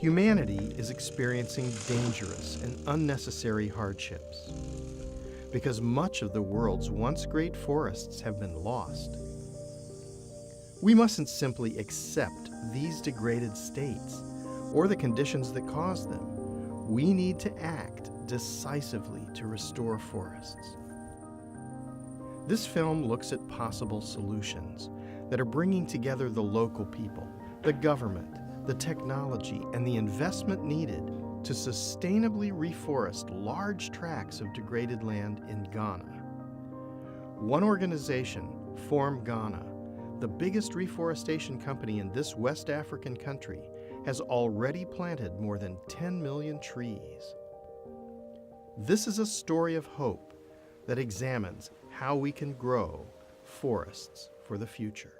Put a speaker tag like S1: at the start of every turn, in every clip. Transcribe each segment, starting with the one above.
S1: Humanity is experiencing dangerous and unnecessary hardships because much of the world's once great forests have been lost. We mustn't simply accept these degraded states or the conditions that cause them. We need to act decisively to restore forests. This film looks at possible solutions that are bringing together the local people, the government, the technology, and the investment needed to sustainably reforest large tracts of degraded land in Ghana. One organization, Form Ghana, the biggest reforestation company in this West African country, has already planted more than 10 million trees. This is a story of hope that examines how we can grow forests for the future.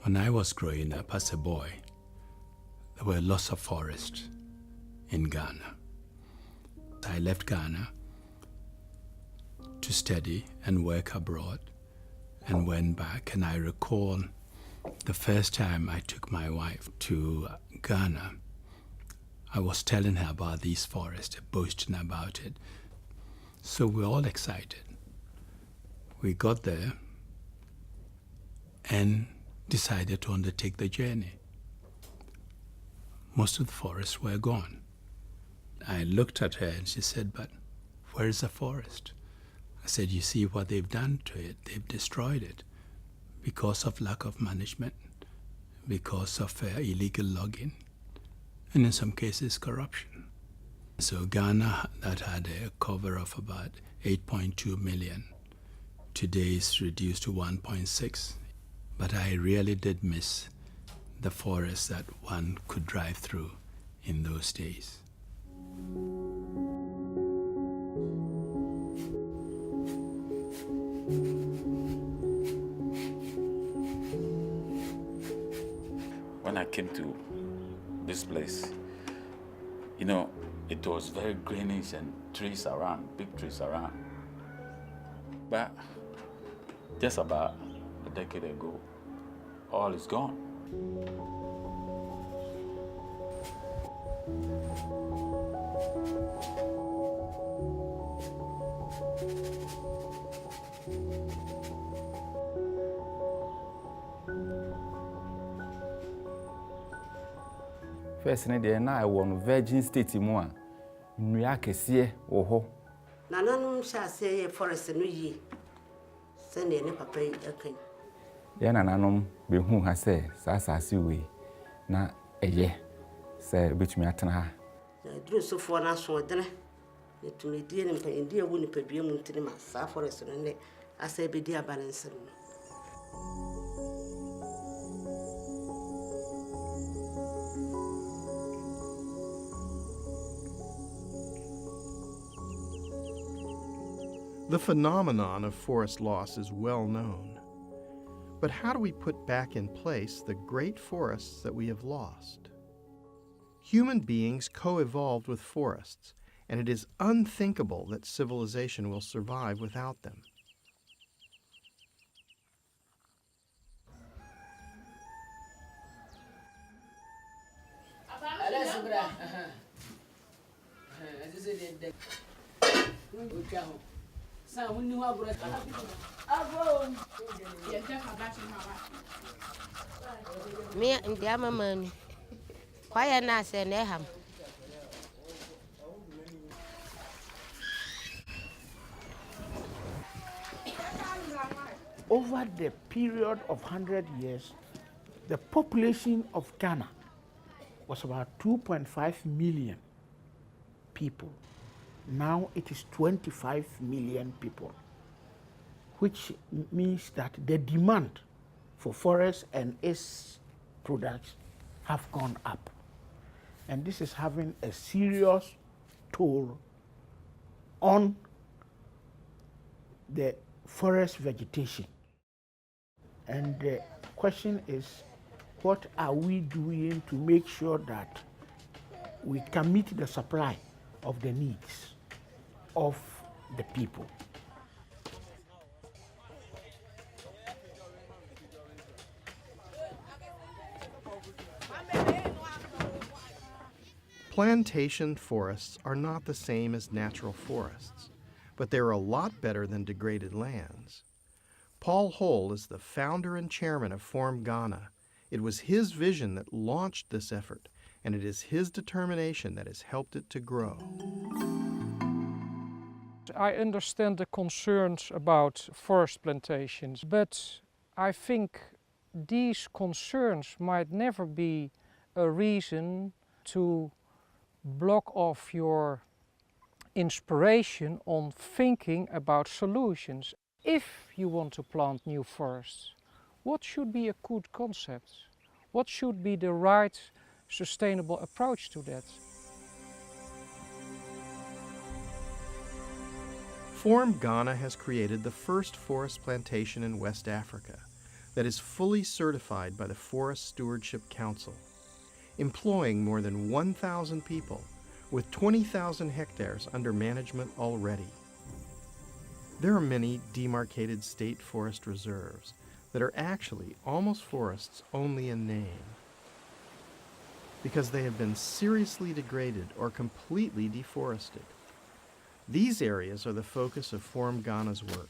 S2: When I was growing up as a boy, there were lots of forests in Ghana. I left Ghana to study and work abroad and went back, and I recall the first time I took my wife to Ghana, I was telling her about these forests, boasting about it. So we were all excited. We got there and decided to undertake the journey. Most of the forests were gone. I looked at her and she said, "But where is the forest?" I said, "You see what they've done to it? They've destroyed it because of lack of management, because of illegal logging, and in some cases corruption." So Ghana, that had a cover of about 8.2 million, today is reduced to 1.6. But I really did miss the forest that one could drive through in those days.
S3: When I came to this place, it was very greenish and trees around, big trees around. But just about a decade ago, all is gone.
S4: First, I won Virgin State more. Nnua kɛseɛ wɔ hɔ.
S5: Nananom hyɛ ase forest no yi. Sɛnea ne papa yi akan.
S4: Yɛn nananom behu ha sɛ saa asase wei na ɛyɛ sɛ betumi atena ha.
S5: Na duro sofoɔ na so ɔdene. Netumi die ne mpanyindi ewu ne padua mu ntini ma saa forest no ne asa bedi aba ne nsɛm.
S1: The phenomenon of forest loss is well known. But how do we put back in place the great forests that we have lost? Human beings co-evolved with forests, and it is unthinkable that civilization will survive without them.
S6: Me ndia mama ni kwa ya na se na ham.
S7: Over the period of 100 years, the population of Ghana was about 2.5 million people. Now it is 25 million people, which means that the demand for forest and its products have gone up. And this is having a serious toll on the forest vegetation. And the question is, what are we doing to make sure that we can meet the supply of the needs of the people?
S1: Plantation forests are not the same as natural forests, but they're a lot better than degraded lands. Paul Hole is the founder and chairman of Form Ghana. It was his vision that launched this effort, and it is his determination that has helped it to grow.
S8: I understand the concerns about forest plantations, but I think these concerns might never be a reason to block off your inspiration on thinking about solutions. If you want to plant new forests, what should be a good concept? What should be the right sustainable approach to that?
S1: Form Ghana has created the first forest plantation in West Africa that is fully certified by the Forest Stewardship Council, employing more than 1,000 people with 20,000 hectares under management already. There are many demarcated state forest reserves that are actually almost forests only in name, because they have been seriously degraded or completely deforested. These areas are the focus of Form Ghana's work.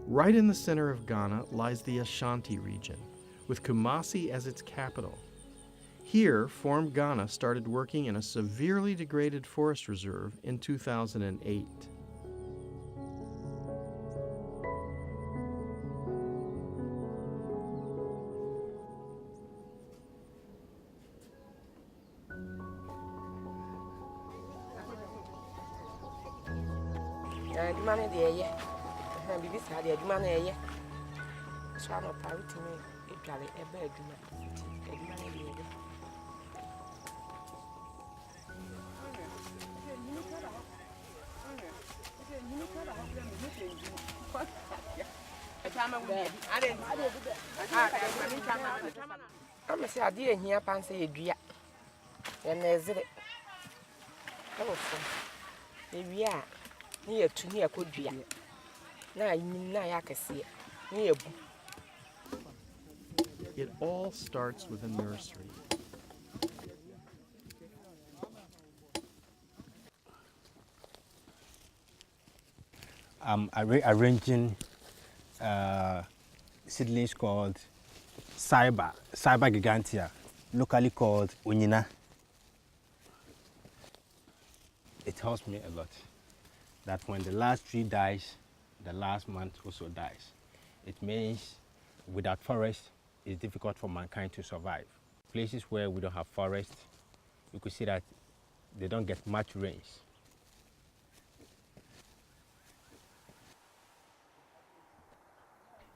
S1: Right in the center of Ghana lies the Ashanti region, with Kumasi as its capital. Here, Form Ghana started working in a severely degraded forest reserve in 2008.
S9: I'm say ade ehia pan say edua ye na ezire e wo fo ewia a ni etu ni ekodua na yin na ya kese ni ebu.
S1: It all starts with a nursery.
S10: I'm arranging seedlings called Cyber gigantea, locally called Unyina. It helps me a lot that when the last tree dies, the last month also dies. It means without forest, it's difficult for mankind to survive. Places where we don't have forest, you could see that they don't get much rains.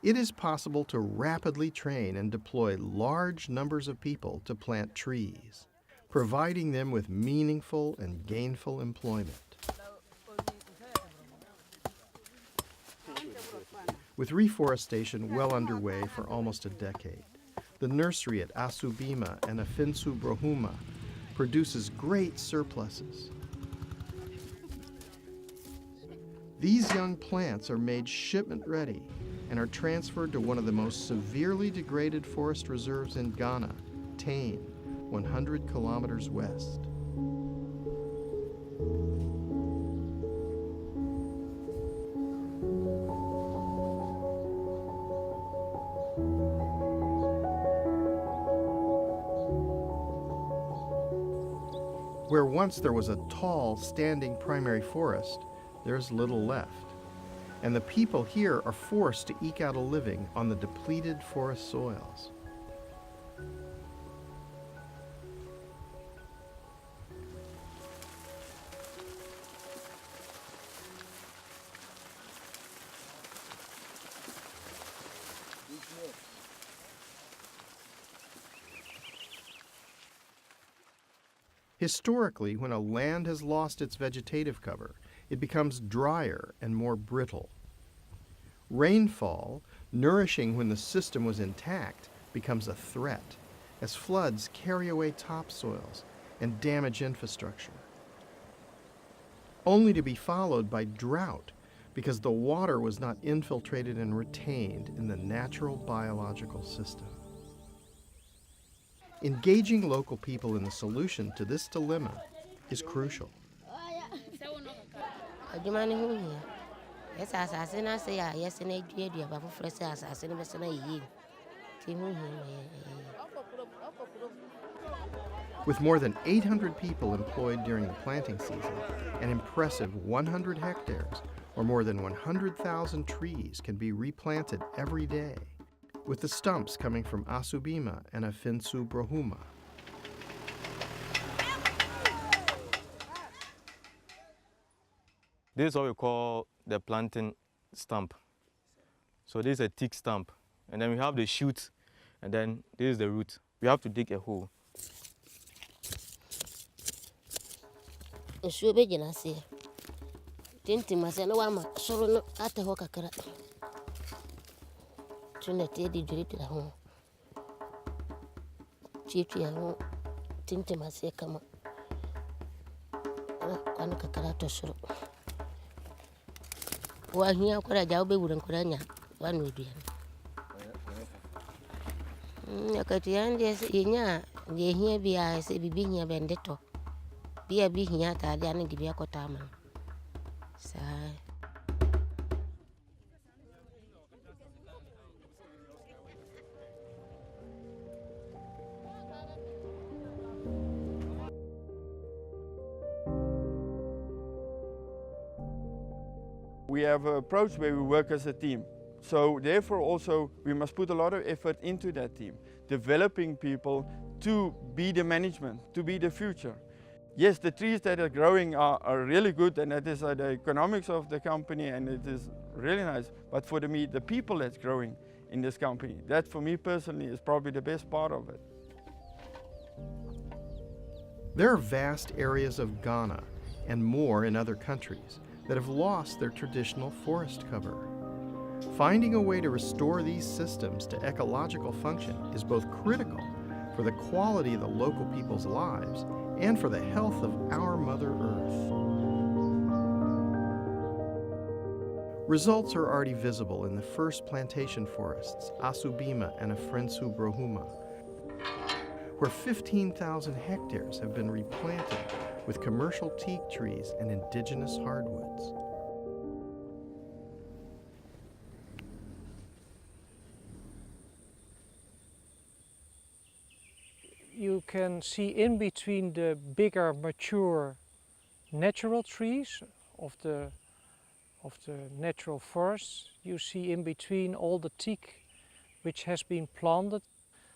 S1: It is possible to rapidly train and deploy large numbers of people to plant trees, providing them with meaningful and gainful employment. With reforestation well underway for almost a decade, the nursery at Asubima and Afinsu Brohuma produces great surpluses. These young plants are made shipment ready and are transferred to one of the most severely degraded forest reserves in Ghana, Tane, 100 kilometers west. Where once there was a tall, standing primary forest, there's little left. And the people here are forced to eke out a living on the depleted forest soils. Historically, when a land has lost its vegetative cover, it becomes drier and more brittle. Rainfall, nourishing when the system was intact, becomes a threat as floods carry away topsoils and damage infrastructure, only to be followed by drought because the water was not infiltrated and retained in the natural biological system. Engaging local people in the solution to this dilemma is crucial.
S6: adwuma ne ho hia yɛsɛ asase no ase a yɛsɛ no aduaba foforɔ sɛ asase no bɛsɛ no ayie nti ho hia
S1: With more than 800 people employed during the planting season, an impressive 100 hectares, or more than 100,000 trees, can be replanted every day, with the stumps coming from Asubima and Afinsu Brohuma.
S11: This is what we call the planting stump. So this is a thick stump, and then we have the shoot, and then this is the root. We have to dig a hole.
S6: nsuo bɛgyina aseɛ tintim asɛ ne wama soro no ate hɔ kakra nti na ɛteɛ de dwiridwira ho tuatua ho tintim aseɛ kama kwane kakra atɔ soro woahia kora agya wobɛwura nkora nya woano aduane akatua no deɛ sɛ yɛnya a deɛ ɛhia biaa sɛ biribi hia bɛnde tɔ bia bi hia atade ane de bi akɔtɔ ama no saa.
S12: We have an approach where we work as a team. So therefore also we must put a lot of effort into that team, developing people to be the management, to be the future. Yes, the trees that are growing are really good, and that is the economics of the company, and it is really nice. But for me, the people that's growing in this company, that for me personally is probably the best part of it.
S1: There are vast areas of Ghana and more in other countries that have lost their traditional forest cover. Finding a way to restore these systems to ecological function is both critical for the quality of the local people's lives and for the health of our Mother Earth. Results are already visible in the first plantation forests, Asubima and Afrensu Brohuma, where 15,000 hectares have been replanted with commercial teak trees and indigenous hardwoods.
S8: You can see in between the bigger mature natural trees of the natural forests, you see in between all the teak which has been planted.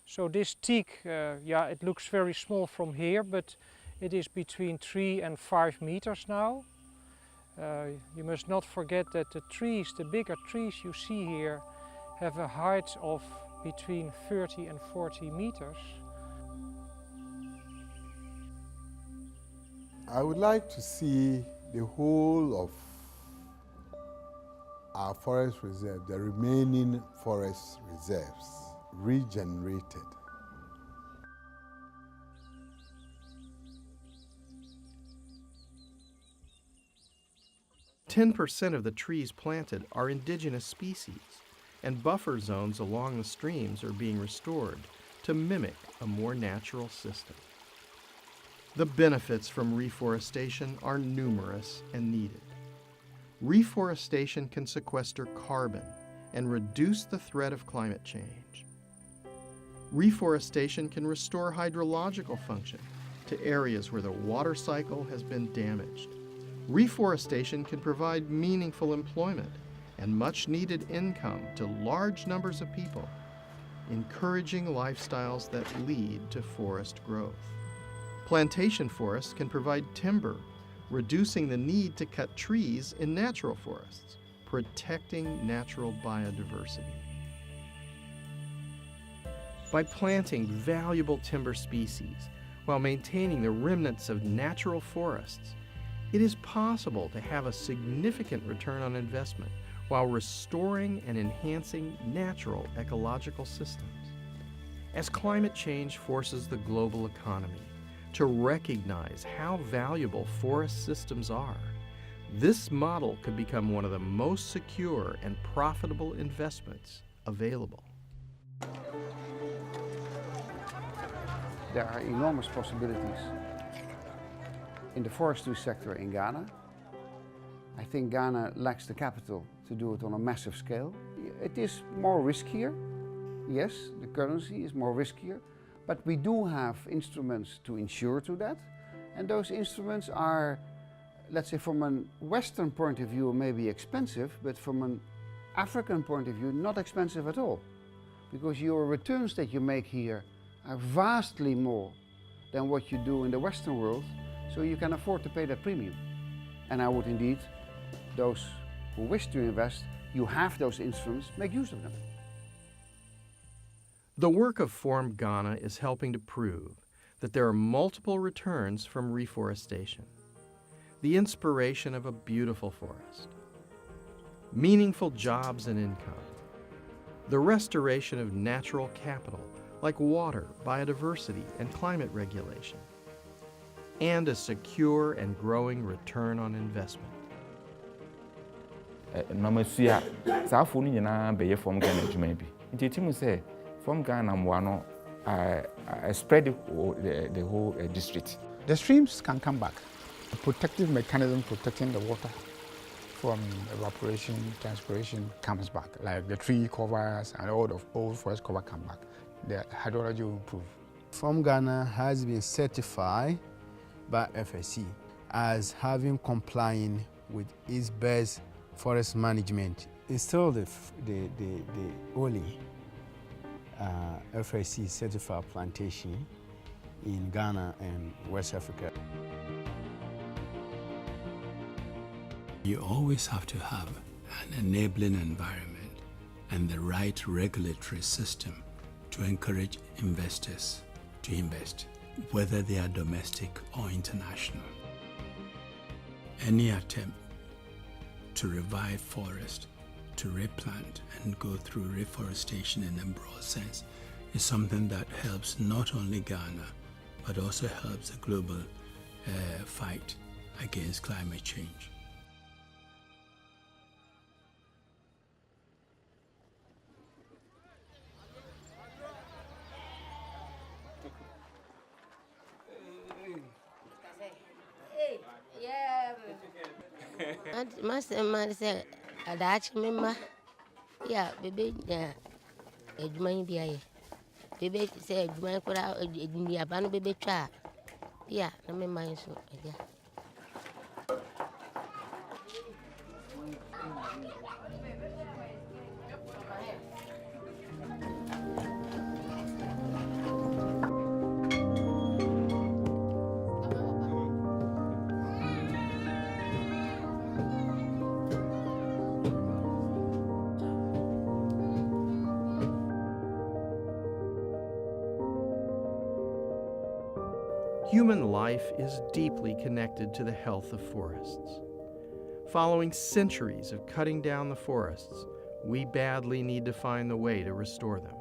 S8: So this teak, it looks very small from here, but it is between 3 and 5 meters now. You must not forget that the trees, the bigger trees you see here, have a height of between 30 and 40 meters.
S13: I would like to see the whole of our forest reserve, the remaining forest reserves, regenerated.
S1: Ten 10% of the trees planted are indigenous species, and buffer zones along the streams are being restored to mimic a more natural system. The benefits from reforestation are numerous and needed. Reforestation can sequester carbon and reduce the threat of climate change. Reforestation can restore hydrological function to areas where the water cycle has been damaged. Reforestation can provide meaningful employment and much needed income to large numbers of people, encouraging lifestyles that lead to forest growth. Plantation forests can provide timber, reducing the need to cut trees in natural forests, protecting natural biodiversity. By planting valuable timber species while maintaining the remnants of natural forests, it is possible to have a significant return on investment while restoring and enhancing natural ecological systems. As climate change forces the global economy to recognize how valuable forest systems are, This model could become one of the most secure and profitable investments available.
S14: There are enormous possibilities in the forestry sector in Ghana. I think Ghana lacks the capital to do it on a massive scale. It is more riskier. Yes, the currency is more riskier, but we do have instruments to insure to that. And those instruments are, let's say, from a Western point of view, maybe expensive, but from an African point of view, not expensive at all. Because your returns that you make here are vastly more than what you do in the Western world, so you can afford to pay that premium. And I would indeed, those who wish to invest, you have those instruments, make use of them.
S1: The work of Form Ghana is helping to prove that there are multiple returns from reforestation. The inspiration of a beautiful forest, meaningful jobs and income, the restoration of natural capital like water, biodiversity, and climate regulation, and a secure and growing return on investment.
S4: Namasia, Safuni Yana Bay from Ghana Jumebi. Intimu say, from Ghana Mwano, I spread the whole district.
S7: The streams can come back. A protective mechanism protecting the water from evaporation, transpiration comes back. Like the tree covers and all the old forest cover come back. The hydrology will improve.
S15: Form Ghana has been certified by FSC as having complying with its best forest management. It's still the only FSC certified plantation in Ghana and West Africa.
S2: You always have to have an enabling environment and the right regulatory system to encourage investors to invest, whether they are domestic or international. Any attempt to revive forest, to replant and go through reforestation in a broad sense is something that helps not only Ghana, but also helps the global fight against climate change.
S6: Man say, "Adachi member, yeah, baby, Edmund be baby say, Edmund put out a band baby cha, yeah, no me mind so, yeah."
S1: Human life is deeply connected to the health of forests. Following centuries of cutting down the forests, we badly need to find the way to restore them.